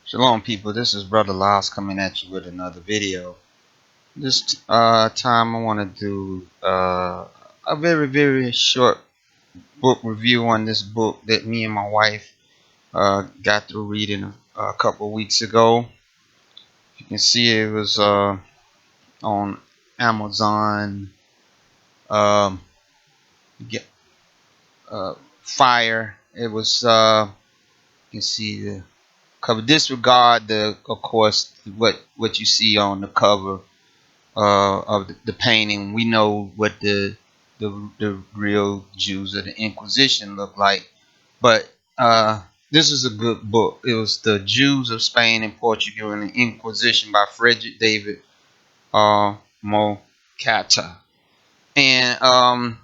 Shalom, people. This is Brother Laos coming at you with another video. This time I want to do a very short book review on this book that me and my wife got through reading a couple weeks ago. You can see it was on Amazon. Um, get, Fire. It was. You can see the cover. Disregard of course, what you see on the cover of the painting. We know what the real Jews of the Inquisition look like, but this is a good book. It was The Jews of Spain and Portugal and the Inquisition by Frederick David Mocatta. And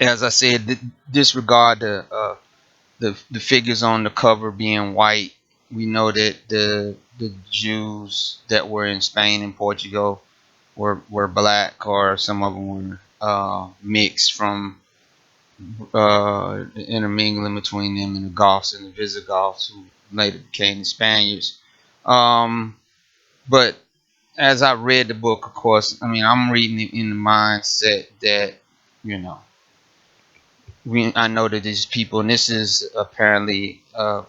as I said, disregard the figures on the cover being white. We know that the Jews that were in Spain and Portugal were black, or some of them were mixed from the intermingling between them and the Goths and the Visigoths, who later became the Spaniards. Um, but as I read the book, of course, I mean, I'm reading it in the mindset that, you know, I know that these people, and this is apparently a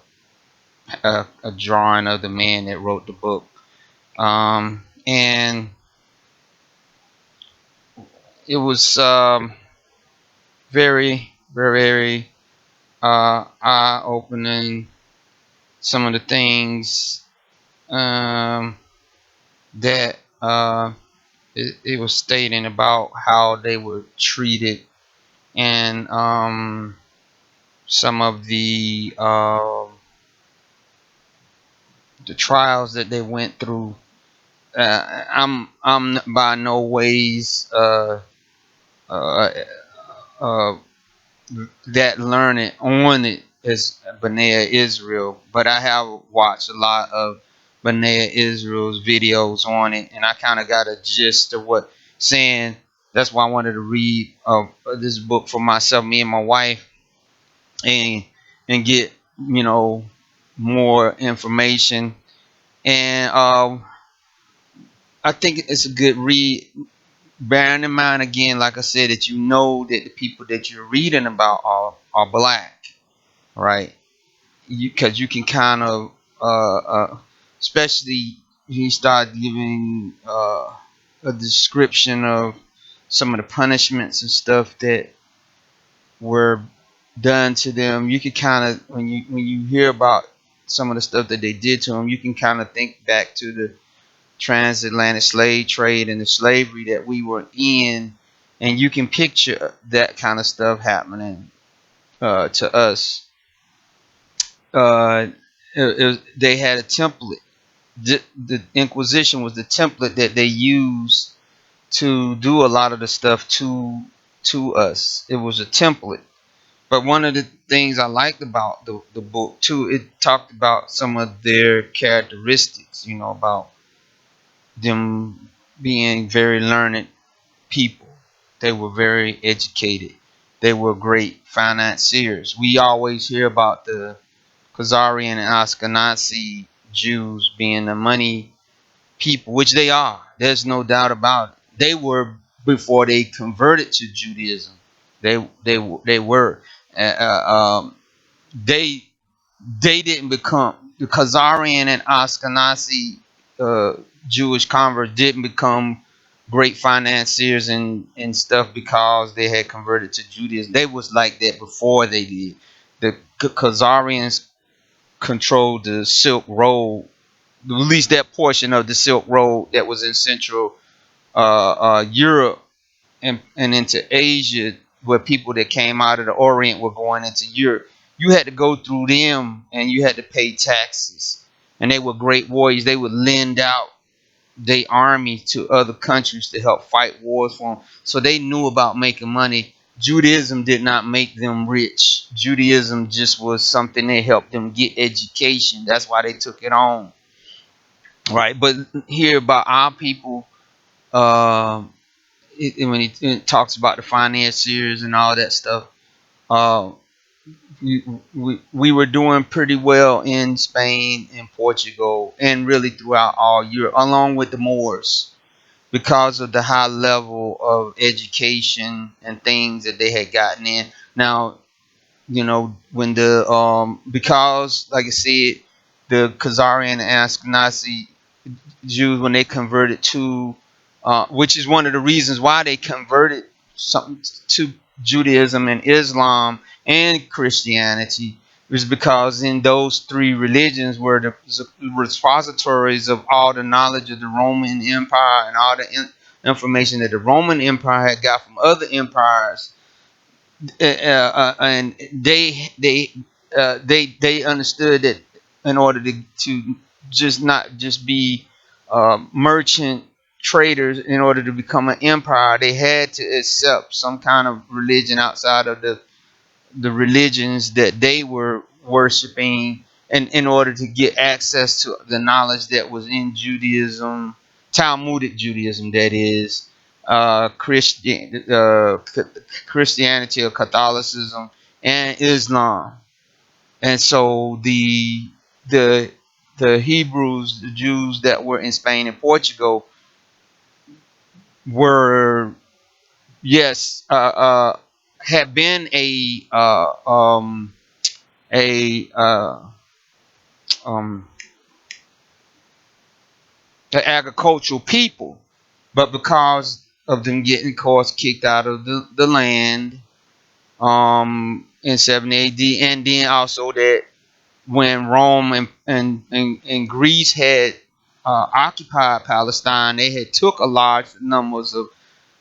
drawing of the man that wrote the book. And it was very eye-opening. Some of the things that it was stating about how they were treated, and some of the trials that they went through. I'm by no ways uh, uh, that learned on it as B'nai Israel, but I have watched a lot of B'nai Israel's videos on it, and I kind of got a gist of what saying. That's why I wanted to read this book for myself, me and my wife, and get, you know, more information. And I think it's a good read. Bearing in mind, again, like I said, that you know that the people that you're reading about are black, right? Because you can kind of, especially he started giving a description of some of the punishments and stuff that were done to them. You can kind of, when you hear about some of the stuff that they did to them, you can kind of think back to the transatlantic slave trade and the slavery that we were in, and you can picture that kind of stuff happening to us. uh, they had a template. The Inquisition was the template that they used to do a lot of the stuff to us. It was a template. But one of the things I liked about the book too, it talked about some of their characteristics. You know, about them being very learned people. They were very educated. They were great financiers. We always hear about the Khazarian and Ashkenazi Jews being the money people, which they are. There's no doubt about it. They were before they converted to Judaism. They were. Uh, uh, um, they they didn't become the Khazarian and Ashkenazi uh, Jewish converts didn't become great financiers and stuff because they had converted to Judaism. They was like that before they did. The Khazarians controlled the Silk Road, at least that portion of the Silk Road that was in Central Europe and into Asia, where people that came out of the Orient were going into Europe. You had to go through them, and you had to pay taxes. And they were great warriors. They would lend out their army to other countries to help fight wars for them. So they knew about making money. Judaism did not make them rich. Judaism just was something that helped them get education. That's why they took it on, right? But here about our people, uh, when it talks about the financiers and all that stuff, uh, we were doing pretty well in Spain and Portugal and really throughout all Europe, along with the Moors, because of the high level of education and things that they had gotten in. Now, when the because like I said, the Khazarian and Ashkenazi Jews, when they converted to, which is one of the reasons why they converted some to Judaism and Islam and Christianity, was because in those three religions were the repositories of all the knowledge of the Roman Empire and all the information that the Roman Empire had got from other empires, and they understood that in order to just not just be merchant traders, in order to become an empire, they had to accept some kind of religion outside of the religions that they were worshiping, and in order to get access to the knowledge that was in Judaism, Talmudic Judaism, that is, Christianity or Catholicism and Islam. And so the the Hebrews, the Jews that were in Spain and Portugal, were, yes, had been a um, an agricultural people, but because of them getting, of course, kicked out of the land in 70 AD, and then also that when Rome and Greece had occupied Palestine, they had took a large numbers of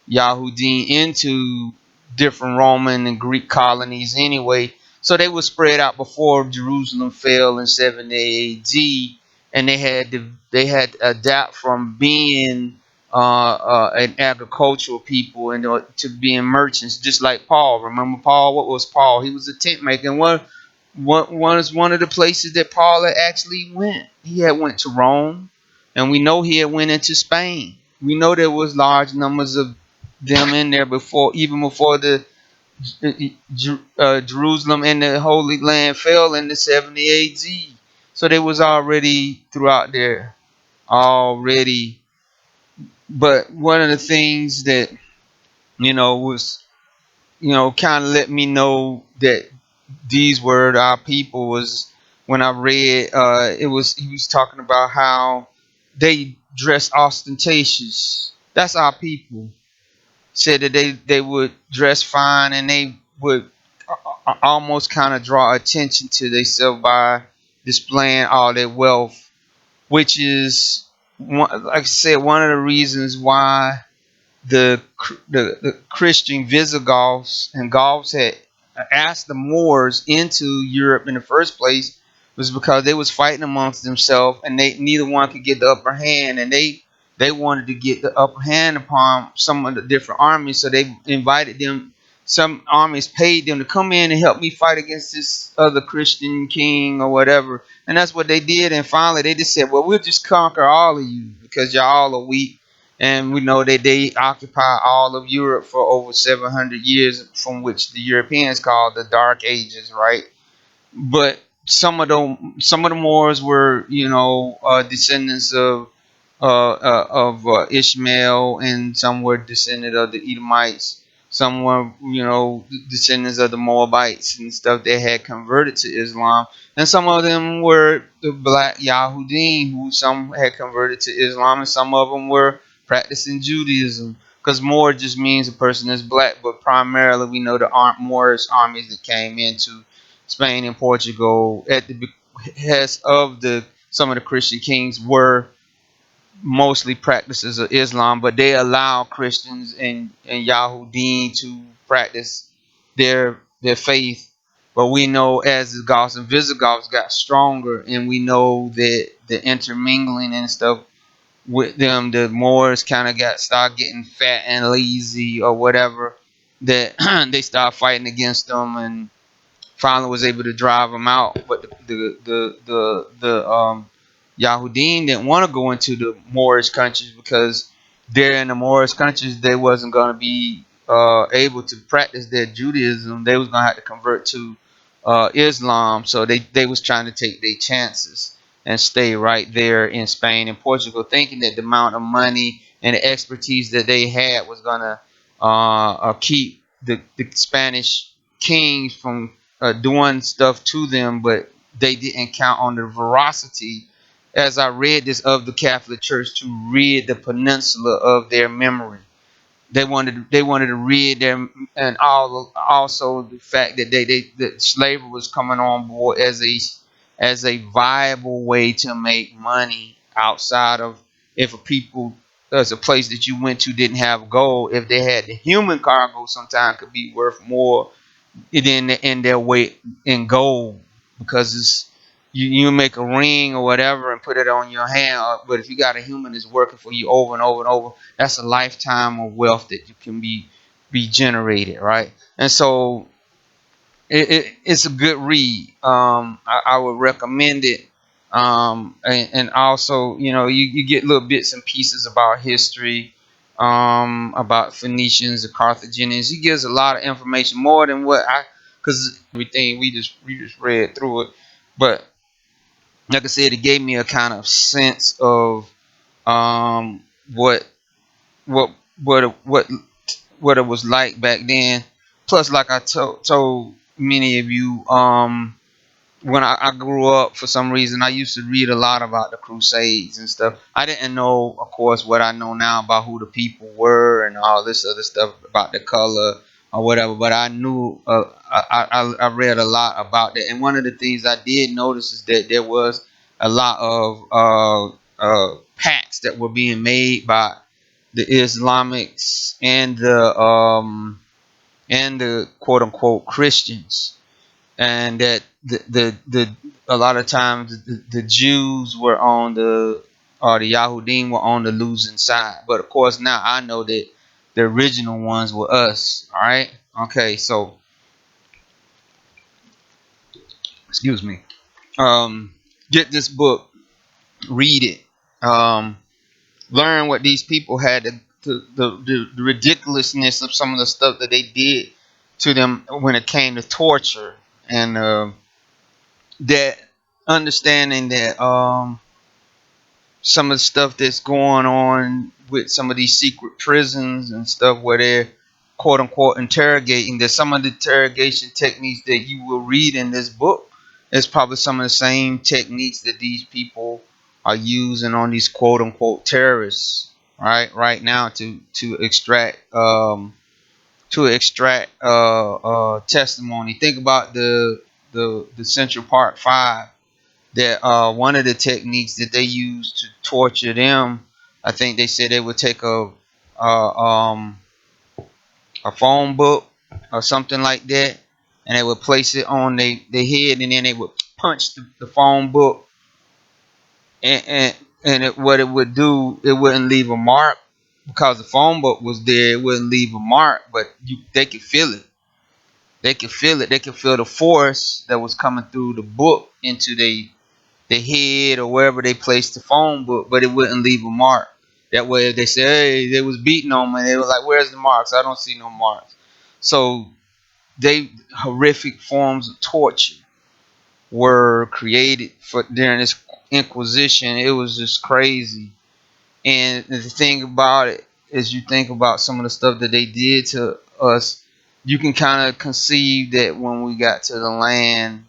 Yahudi into different Roman and Greek colonies anyway. So they were spread out before Jerusalem fell in 70 AD, and they had to adapt from being an agricultural people and to being merchants, just like Paul. Remember Paul? What was Paul? He was a tent maker. And what was one of the places that Paul had actually went? He had went to Rome, and we know he had went into Spain. We know there was large numbers of them in there before, even before the Jerusalem and the Holy Land fell in the 70 AD. So they was already throughout there already. But one of the things that was kind of let me know that these were our people was when I read, it was he was talking about how they dress ostentatious. That's our people. Said that they would dress fine, and they would almost kind of draw attention to themselves by displaying all their wealth, which is like I said, one of the reasons why the Christian Visigoths and Goths had asked the Moors into Europe in the first place, was because they was fighting amongst themselves, and they neither one could get the upper hand, and they wanted to get the upper hand upon some of the different armies, so they invited them. Some armies paid them to come in and help me fight against this other Christian king or whatever, and that's what they did. And finally, they just said, "Well, we'll just conquer all of you because y'all are weak." And we know that they occupy all of Europe for over 700 years, from which the Europeans called the Dark Ages, right? But some of the Moors were, descendants of Ishmael, and some were descended of the Edomites. Some were, descendants of the Moabites and stuff that had converted to Islam, and some of them were the black Yahudim, who some had converted to Islam, and some of them were practicing Judaism. Because Moor just means a person that's black, but primarily we know the Moorish armies that came into Spain and Portugal at the behest of the some of the Christian kings were mostly practices of Islam, but they allow Christians and Yahudim to practice their faith. But we know as the Goths and Visigoths got stronger, and we know that the intermingling and stuff with them, the Moors kind of start getting fat and lazy or whatever. That they start fighting against them, and finally was able to drive them out. But the Yahudim didn't want to go into the Moorish countries, because there in the Moorish countries they wasn't going to be able to practice their Judaism. They was going to have to convert to Islam. So they was trying to take their chances and stay right there in Spain and Portugal, thinking that the amount of money and the expertise that they had was gonna keep the Spanish kings from doing stuff to them, but they didn't count on the veracity, as I read this, of the Catholic Church to rid the peninsula of their memory. They wanted to rid them, and also the fact that that slavery was coming on board as a viable way to make money outside of, if a people, as a place that you went to didn't have gold, if they had the human cargo, sometimes could be worth more in their weight in gold, because you make a ring or whatever and put it on your hand, but if you got a human that's working for you over and over and over, that's a lifetime of wealth that you can be generated, right? And so it's a good read. I would recommend it. And also, you get little bits and pieces about history, about Phoenicians, the Carthaginians. He gives a lot of information, more than because everything we just read through it. But like I said, it gave me a kind of sense of um, what what what it was like back then. Plus, like I told many of you, when I grew up, for some reason, I used to read a lot about the Crusades and stuff. I didn't know, of course, what I know now about who the people were and all this other stuff about the color or whatever. But I knew, I read a lot about that. And one of the things I did notice is that there was a lot of pacts that were being made by the Islamics and the quote unquote Christians, and that the a lot of times the Jews were on the, or the Yahudim were on the losing side. But of course now I know that the original ones were us. All right. Okay. So excuse me. Um, get this book, read it. Um, learn what these people had the ridiculousness of some of the stuff that they did to them when it came to torture, and that understanding that some of the stuff that's going on with some of these secret prisons and stuff where they're quote unquote interrogating, that some of the interrogation techniques that you will read in this book is probably some of the same techniques that these people are using on these quote unquote terrorists right now to extract testimony. Think about the Central Park Five, that one of the techniques that they used to torture them. I think they said they would take a um a phone book or something like that, and they would place it on their head, and then they would punch the phone book, and what it would do, it wouldn't leave a mark because the phone book was there. It wouldn't leave a mark, but they could feel it. They could feel it. They could feel the force that was coming through the book into the head or wherever they placed the phone book, but it wouldn't leave a mark. That way, if they say, hey, they was beating on me, they were like, where's the marks? I don't see no marks. So they horrific forms of torture were created for during this Inquisition. It was just crazy. And the thing about it is, you think about some of the stuff that they did to us, you can kind of conceive that when we got to the land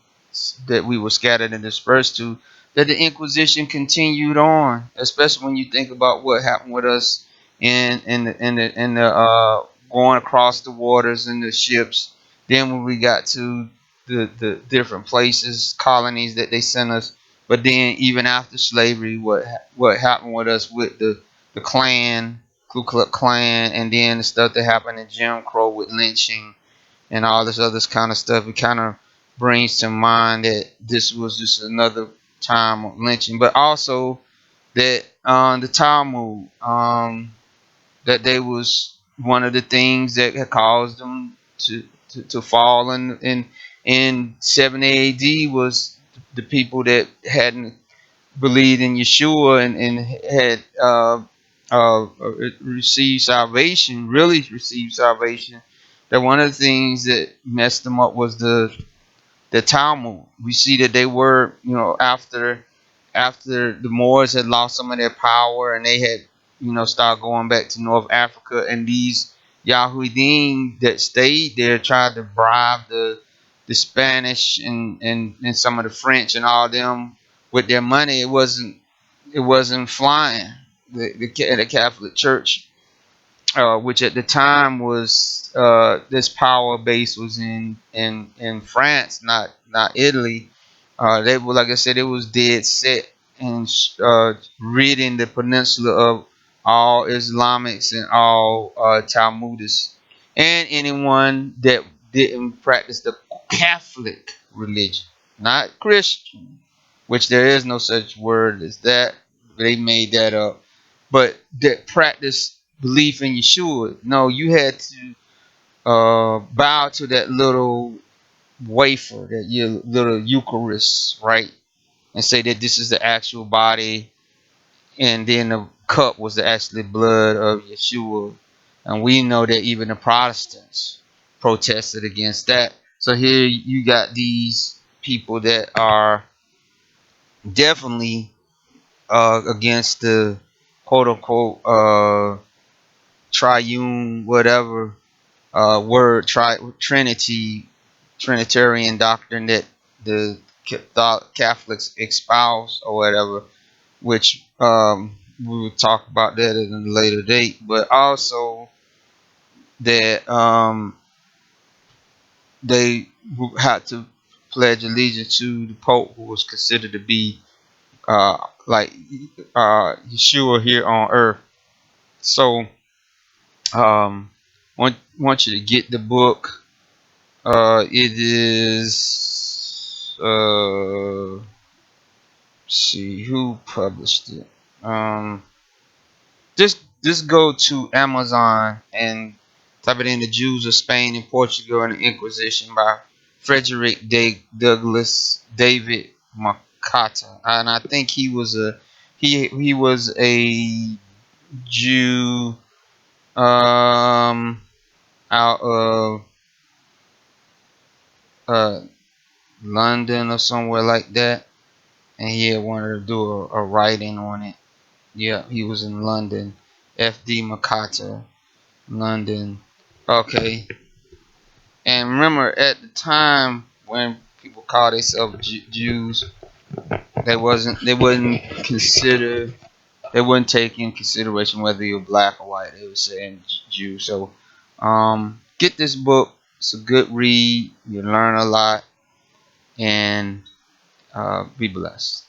that we were scattered and dispersed to, that the Inquisition continued on. Especially when you think about what happened with us in the going across the waters in the ships. Then when we got to the different places, colonies that they sent us, but then even after slavery, what happened with us with the Klan, Ku Klux Klan, and then the stuff that happened in Jim Crow with lynching and all this other kind of stuff, it kind of brings to mind that this was just another time of lynching, but also that the Talmud, that they was one of the things that had caused them to fall in 70 A.D. was the people that hadn't believed in Yeshua and had received salvation, really received salvation. That one of the things that messed them up was the Talmud. We see that they were, after the Moors had lost some of their power and they had, started going back to North Africa, and these Yahudim that stayed there tried to bribe the Spanish and some of the French and all them with their money. It wasn't flying. The Catholic Church, which at the time was, this power base was in France, not Italy. They were, like I said, it was dead set in ridding the peninsula of all Islamics and all Talmudists and anyone that didn't practice the Catholic religion, not Christian, which there is no such word as that. They made that up. But that practice belief in Yeshua. No, you had to bow to that little wafer, that your little Eucharist, right? And say that this is the actual body, and then the cup was the actually blood of Yeshua. And we know that even the Protestants protested against that. So here you got these people that are definitely against the quote unquote triune whatever word Trinitarian doctrine that the Catholics espouse or whatever, which we will talk about that at a later date. But also that they had to pledge allegiance to the Pope, who was considered to be like Yeshua here on earth. So want you to get the book. It is see who published it. Just go to Amazon and type it in, The Jews of Spain and Portugal and the Inquisition by Frederick Douglass David Mocatta. And I think he was a Jew out of uh London or somewhere like that, and he had wanted to do a writing on it. Yeah, he was in London. F.D. Mocatta, London. Okay. And remember, at the time when people called themselves Jews, they wouldn't consider they wouldn't take in consideration whether you're black or white. They were saying Jew. So, get this book. It's a good read. You learn a lot, and be blessed.